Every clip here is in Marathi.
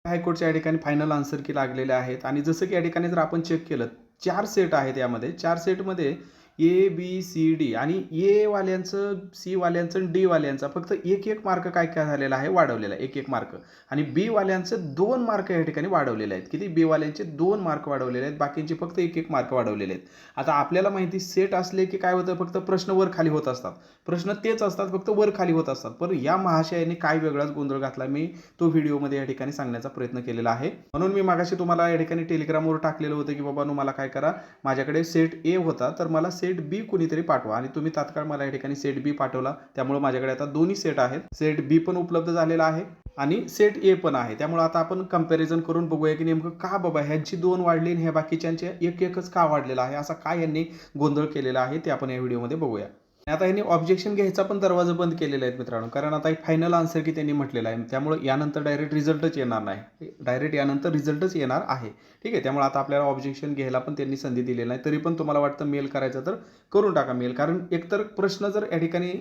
हायकोर्टच्या या ठिकाणी फायनल आन्सर की लागलेले आहेत आणि जसं की या ठिकाणी जर आपण चेक केलं 4 सेट आहेत यामध्ये. 4 सेटमध्ये ए, बी, सी, डी आणि एवाल्यांचं, सीवाल्यांचं आणि डीवाल्यांचा फक्त 1-1 मार्क काय काय झालेला आहे वाढवलेला आहे 1-1 मार्क आणि बीवाल्यांचं 2 मार्क या ठिकाणी वाढवलेले आहेत. किती? बीवाल्यांचे 2 मार्क वाढवलेले आहेत, बाकींचे फक्त 1-1 मार्क वाढवलेले आहेत. आता आपल्याला माहिती सेट असले की काय होतं, फक्त प्रश्न वर खाली होत असतात. प्रश्न तेच असतात, फक्त वर खाली होत असतात. पण या महाशयाने काय वेगळाच गोंधळ घातला, मी तो व्हिडिओमध्ये या ठिकाणी सांगण्याचा प्रयत्न केलेला आहे. म्हणून मी मागाशी तुम्हाला या ठिकाणी टेलिग्रामवर टाकलेलं होतं की बाबा मला काय करा, माझ्याकडे सेट ए होता तर मला सेट बी कुणीतरी पाठवा आणि तुम्ही तात्काळ मला या ठिकाणी सेट बी पाठवला. त्यामुळे माझ्याकडे आता दोन्ही सेट आहेत. सेट बी पण उपलब्ध झालेला आहे आणि सेट ए पण आहे. त्यामुळे आता आपण कंपॅरिझन करून बघूया की नेमकं का बाबा ह्यांची 2 वाढली आणि ह्या बाकीच्यांचे 1-1च का वाढलेला आहे, असा काय यांनी गोंधळ केलेला आहे ते आपण या व्हिडिओमध्ये बघूया. आता यांनी ऑब्जेक्शन घ्यायचा पण दरवाजा बंद केलेला आहेत मित्रांनो, कारण आता एक फायनल आन्सर की त्यांनी म्हटलेलं आहे. त्यामुळे यानंतर डायरेक्ट रिझल्टच येणार नाही, डायरेक्ट यानंतर रिझल्टच येणार आहे. ठीक आहे, त्यामुळे आता आपल्याला ऑब्जेक्शन घ्यायला पण त्यांनी संधी दिलेली नाही. तरी पण तुम्हाला वाटतं मेल करायचं तर करून टाका मेल, कारण एकतर प्रश्न जर या ठिकाणी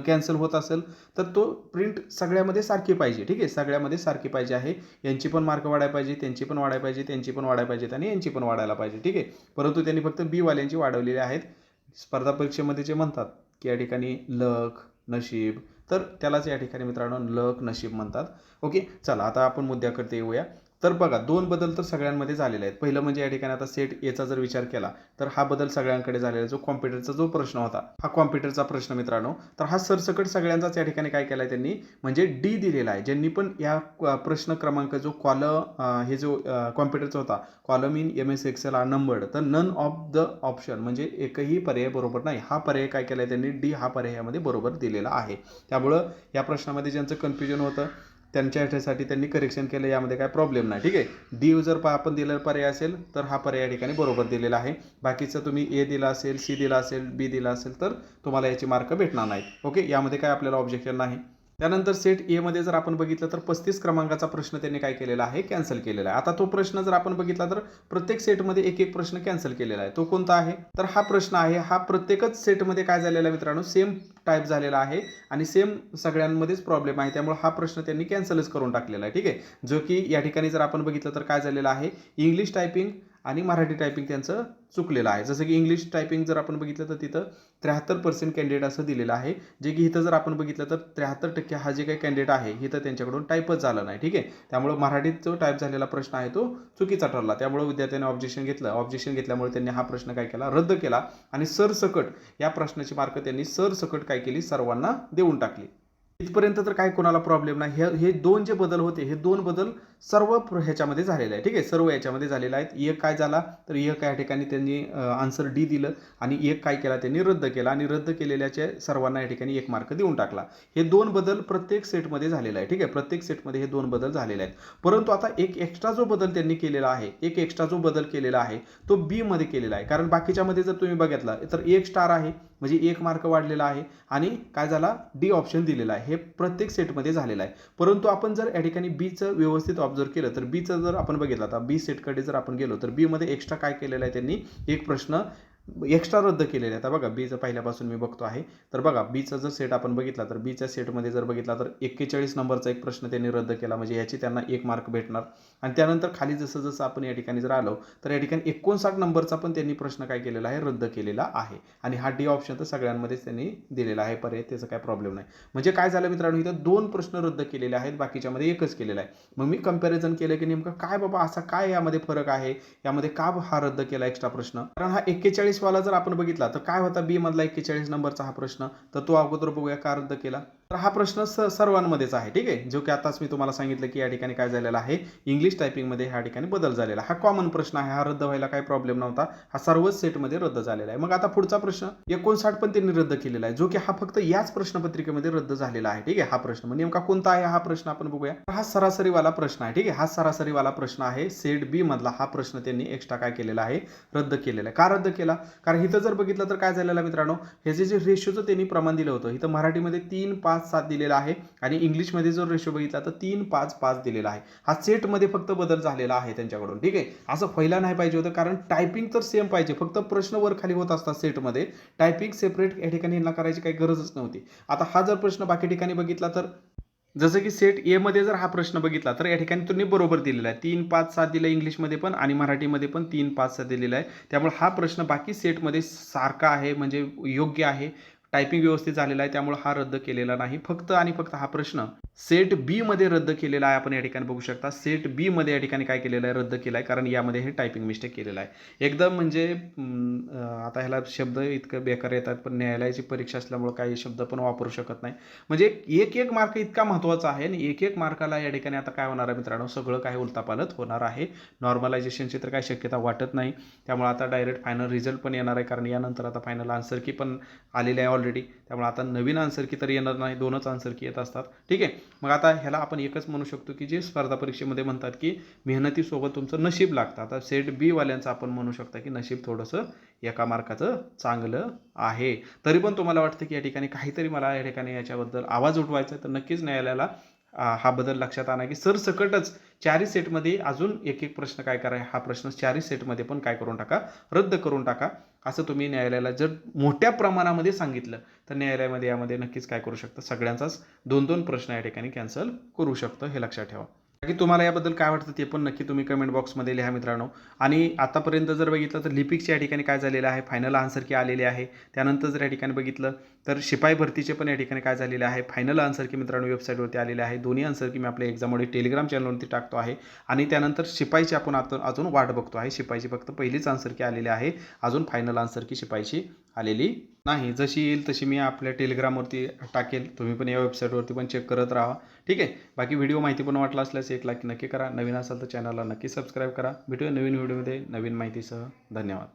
कॅन्सल होत असेल तर तो प्रिंट सगळ्यामध्ये सारखी पाहिजे. ठीक आहे, सगळ्यामध्ये सारखी पाहिजे आहे. यांची पण मार्क वाढायला पाहिजे, त्यांची पण वाढायला पाहिजे, त्यांची पण वाढायला पाहिजेत आणि यांची पण वाढायला पाहिजे. ठीक आहे, परंतु त्यांनी फक्त बी वाल्यांची वाढवलेली आहेत. स्पर्धा परीक्षेमध्ये जे म्हणतात की या ठिकाणी लक, नशीब, तर त्यालाच या ठिकाणी मित्रांनो लक, नशीब म्हणतात. ओके, चला आता आपण मुद्द्याकडे येऊया. तर बघा 2 बदल तर सगळ्यांमध्ये झालेले आहेत. पहिलं म्हणजे या ठिकाणी आता सेट एचा जर विचार केला तर हा बदल सगळ्यांकडे झालेला आहे. जो कॉम्प्युटरचा जो प्रश्न होता, हा कॉम्प्युटरचा प्रश्न मित्रांनो, तर हा सरसकट सगळ्यांचाच या ठिकाणी काय केला आहे त्यांनी, म्हणजे डी दिलेला आहे. ज्यांनी पण या प्रश्न क्रमांक जो हे जो कॉम्प्युटरचा होता, column in M S Excel are numbered, तर नन ऑफ द ऑप्शन म्हणजे एकही पर्याय बरोबर नाही, हा पर्याय काय केला आहे त्यांनी, डी हा पर्याय यामध्ये बरोबर दिलेला आहे. त्यामुळं या प्रश्नामध्ये ज्यांचं कन्फ्युजन होतं त्यांच्या ह्याच्यासाठी त्यांनी करेक्शन केलं, यामध्ये काय प्रॉब्लेम नाही. ठीक आहे, डी जर आपण दिलेला पर्याय असेल तर हा पर्याय या ठिकाणी बरोबर दिलेला आहे. बाकीचं तुम्ही ए दिला असेल, सी दिला असेल, बी दिला असेल तर तुम्हाला याची मार्क भेटणार नाहीत. ओके, यामध्ये काय आपल्याला ऑब्जेक्शन नाही. त्यानंतर सेट एमध्ये जर आपण बघितलं तर 35 क्रमांकाचा प्रश्न त्यांनी काय केलेला आहे, कॅन्सल केलेला आहे. आता तो प्रश्न जर आपण बघितला तर प्रत्येक सेटमध्ये एक एक प्रश्न कॅन्सल केलेला आहे. तो कोणता आहे, तर हा प्रश्न आहे. हा प्रत्येकच सेटमध्ये काय झालेला आहे मित्रांनो, सेम टाईप झालेला आहे आणि सेम सगळ्यांमध्येच प्रॉब्लेम आहे. त्यामुळे हा प्रश्न त्यांनी कॅन्सलच करून टाकलेला आहे. ठीक आहे, जो की या ठिकाणी जर आपण बघितलं तर काय झालेलं आहे, इंग्लिश टायपिंग आणि मराठी टायपिंग त्यांचं चुकलेलं आहे. जसं की इंग्लिश टायपिंग जर आपण बघितलं तर तिथं 73% कॅन्डिडेट असं दिलेलं आहे, जे की इथं जर आपण बघितलं तर 73% हा जे काही कॅन्डिडेट आहे इथं त्यांच्याकडून टाईपच झालं नाही. ठीक आहे, त्यामुळे मराठीत जो टाईप झालेला प्रश्न आहे तो चुकीचा ठरला. त्यामुळे विद्यार्थ्यांनी ऑब्जेक्शन घेतलं. ऑब्जेक्शन घेतल्यामुळे त्यांनी हा प्रश्न काय केला, रद्द केला आणि सरसकट या प्रश्नाची मार्क त्यांनी सरसकट काय केली, सर्वांना देऊन टाकली. इथपर्यंत तर काय कोणाला प्रॉब्लेम नाही. हे 2 जे बदल होते, हे 2 बदल सर्व ह्याच्यामध्ये झालेले आहे. ठीक आहे, सर्व याच्यामध्ये झालेला आहे. एक काय झाला तर एक या ठिकाणी त्यांनी आन्सर डी दिलं आणि एक काय केला त्यांनी रद्द केला आणि रद्द केलेल्याच्या सर्वांना या ठिकाणी 1 मार्क देऊन टाकला. हे 2 बदल प्रत्येक सेटमध्ये झालेला आहे. ठीक आहे, प्रत्येक सेटमध्ये हे 2 बदल झालेले आहेत. परंतु आता एक एक्स्ट्रा जो बदल त्यांनी केलेला आहे, एक एक्स्ट्रा जो बदल केलेला आहे तो बी मध्ये केलेला आहे. कारण बाकीच्यामध्ये जर तुम्ही बघितला तर 1 स्टार आहे म्हणजे 1 मार्क वाढलेला आहे आणि काय झाला, डी ऑप्शन दिलेला आहे. हे प्रत्येक सेटमध्ये झालेलं आहे. परंतु आपण जर या ठिकाणी बीचं व्यवस्थित ऑब्झर्व केलं तर बीचं जर आपण बघितलं, आता बी सेटकडे जर आपण गेलो तर बीमध्ये एक्स्ट्रा काय केलेलं आहे त्यांनी, एक प्रश्न एक्स्ट्रा रद्द केलेले आहे. आता बघा बीचं पहिल्यापासून मी बघतो आहे, तर बघा बीचा जर सेट आपण बघितला तर बीच्या सेटमध्ये जर बघितला तर 41 नंबरचा एक प्रश्न त्यांनी रद्द केला, म्हणजे याची त्यांना 1 मार्क भेटणार. आणि त्यानंतर खाली जसं जसं आपण या ठिकाणी जर आलो तर या ठिकाणी 59 नंबरचा पण त्यांनी प्रश्न काय केलेला आहे, रद्द केलेला आहे. आणि हा डी ऑप्शन तर सगळ्यांमध्येच त्यांनी दिलेला आहे पर्याय, त्याचा काय प्रॉब्लेम नाही. म्हणजे काय झालं मित्रांनो, इथं 2 प्रश्न रद्द केलेले आहेत, बाकीच्यामध्ये एकच केलेला आहे. मग मी कंपॅरिझन केलं की नेमकं काय बाबा असा काय यामध्ये फरक आहे, यामध्ये का हा रद्द केला एक्स्ट्रा प्रश्न. कारण हा 41 वाला जर आपण बघितला तर काय होता बी मधला 41 नंबरचा हा प्रश्न, तर तो अगोदर बघूया का रद्द केला. तर हा प्रश्न सर्वांमध्येच आहे. ठीक आहे, जो की आताच मी तुम्हाला सांगितलं की या ठिकाणी काय झालेला आहे, इंग्लिश टायपिंगमध्ये ह्या ठिकाणी बदल झालेला. हा कॉमन प्रश्न आहे, हा रद्द व्हायला काही प्रॉब्लेम नव्हता. हा सर्वच सेटमध्ये रद्द झालेला आहे. मग आता पुढचा प्रश्न 59 पण त्यांनी रद्द केलेला आहे, जो की हा फक्त याच प्रश्नपत्रिकेमध्ये रद्द झालेला आहे. ठीक आहे, हा प्रश्न मग नेमका कोणता आहे हा प्रश्न आपण बघूया. हा सरासरीवाला प्रश्न आहे. ठीक आहे, हा सरासरीवाला प्रश्न आहे. सेट बी मधला हा प्रश्न त्यांनी एक्स्ट्रा काय केलेला आहे, रद्द केलेला आहे. का रद्द केला, कारण इथं जर बघितलं तर काय झालेलं मित्रांनो, ह्याचे जे रेशोचं त्यांनी प्रमाण दिलं होतं, इथं मराठीमध्ये 3, 5, 7 दिलेला आहे आणि इंग्लिशमध्ये जर रेशो बघितला तर 3, 5, 5 दिलेला आहे. हा सेटमध्ये फक्त बदल झालेला आहे त्यांच्याकडून. ठीक आहे, असं व्हायला नाही पाहिजे होतं, कारण टायपिंग तर सेम पाहिजे, फक्त प्रश्न वर खाली होत असतात सेटमध्ये. टायपिंग सेपरेट या ठिकाणी यांना करायची काही गरजच नव्हती. आता हा जर प्रश्न बाकी ठिकाणी बघितला तर जसं की सेट एमध्ये जर हा प्रश्न बघितला तर या ठिकाणी तुम्ही बरोबर दिलेला आहे. 3, 5, 7 दिलं इंग्लिशमध्ये पण आणि मराठीमध्ये पण 3, 5, 7 दिलेला आहे. त्यामुळे हा प्रश्न बाकी सेटमध्ये सारखा आहे म्हणजे योग्य आहे. टायपिंग व्यवस्थित झालेला आहे त्यामुळे हा रद्द केलेला नाही. फक्त आणि फक्त हा प्रश्न सेट बीमध्ये रद्द केलेला आहे. आपण या ठिकाणी बघू शकता. सेट बीमध्ये या ठिकाणी काय केलेलं आहे? रद्द केला आहे. कारण यामध्ये हे टायपिंग मिस्टेक केलेलं आहे. एकदम म्हणजे आता ह्याला शब्द इतकं बेकार येतात पण न्यायालयाची परीक्षा असल्यामुळे काही शब्द पण वापरू शकत नाही. म्हणजे एक मार्क इतका महत्त्वाचा आहे आणि एक मार्काला या ठिकाणी आता काय होणार आहे मित्रांनो, सगळं काही उलथापालथ होणार आहे. नॉर्मलायझेशनची तर काही शक्यता वाटत नाही. त्यामुळे आता डायरेक्ट फायनल रिझल्ट पण येणार आहे. कारण यानंतर आता फायनल आन्सर की पण आलेली आहे ऑलरेडी. त्यामुळे आता नवीन आन्सर की तर येणार नाही. 2च आन्सर की येत असतात. ठीक आहे. मग आता ह्याला आपण एकच म्हणू शकतो की जे स्पर्धा परीक्षेमध्ये म्हणतात की मेहनतीसोबत तुमचं नशीब लागतं. आता सेट बी वाल्यांचं आपण म्हणू शकता की नशीब थोडंसं एका मार्काचं चांगलं आहे. तरी पण तुम्हाला वाटतं की या ठिकाणी काहीतरी मला या ठिकाणी याच्याबद्दल आवाज उठवायचा आहे तर नक्कीच न्यायालयाला हा बदल लक्षात आणा की सरसकटच 4ही सेटमध्ये अजून एक प्रश्न काय करा, हा प्रश्न 4ही सेटमध्ये पण काय करून टाका, रद्द करून टाका. असं तुम्ही न्यायालयाला जर मोठ्या प्रमाणामध्ये सांगितलं तर न्यायालयामध्ये यामध्ये नक्कीच काय करू शकतं, सगळ्यांचाच 2-2 प्रश्न या ठिकाणी कॅन्सल करू शकतं. हे लक्षात ठेवा. की तुम्हाला याबद्दल काय वाटतं ते पण नक्की तुम्ही कमेंट बॉक्समध्ये लिहा मित्रांनो. आणि आतापर्यंत जर बघितलं तर लिपिकच्या या ठिकाणी काय झालेलं आहे, फायनल आन्सर की आलेले आहे. त्यानंतर जर या ठिकाणी बघितलं तर शिपाई भरतीचे पण या ठिकाणी काय झालेले आहे, फायनल आन्सर की मित्रांनो वेबसाईटवरती आलेले आहे. दोन्ही आन्सर की मी आपल्या एक्झाममध्ये टेलिग्राम चॅनलवरती टाकतो आहे. आणि त्यानंतर शिपाईची आपण अजून वाट बघतो आहे. शिपाईची फक्त पहिलीच आन्सर की आलेली आहे. अजून फायनल आन्सर की शिपाईची आलेली नाही. जशी येईल तशी मी आपल्या टेलिग्रामवरती टाकेल. तुम्ही पण या वेबसाईटवरती पण चेक करत राहा. ठीक आहे. बाकी व्हिडिओ माहिती पण वाटला असल्यास एक लाईक नक्की करा. नवीन असाल तर चॅनलला नक्की सबस्क्राईब करा. भेटूया नवीन व्हिडिओमध्ये नवीन माहितीसह. धन्यवाद.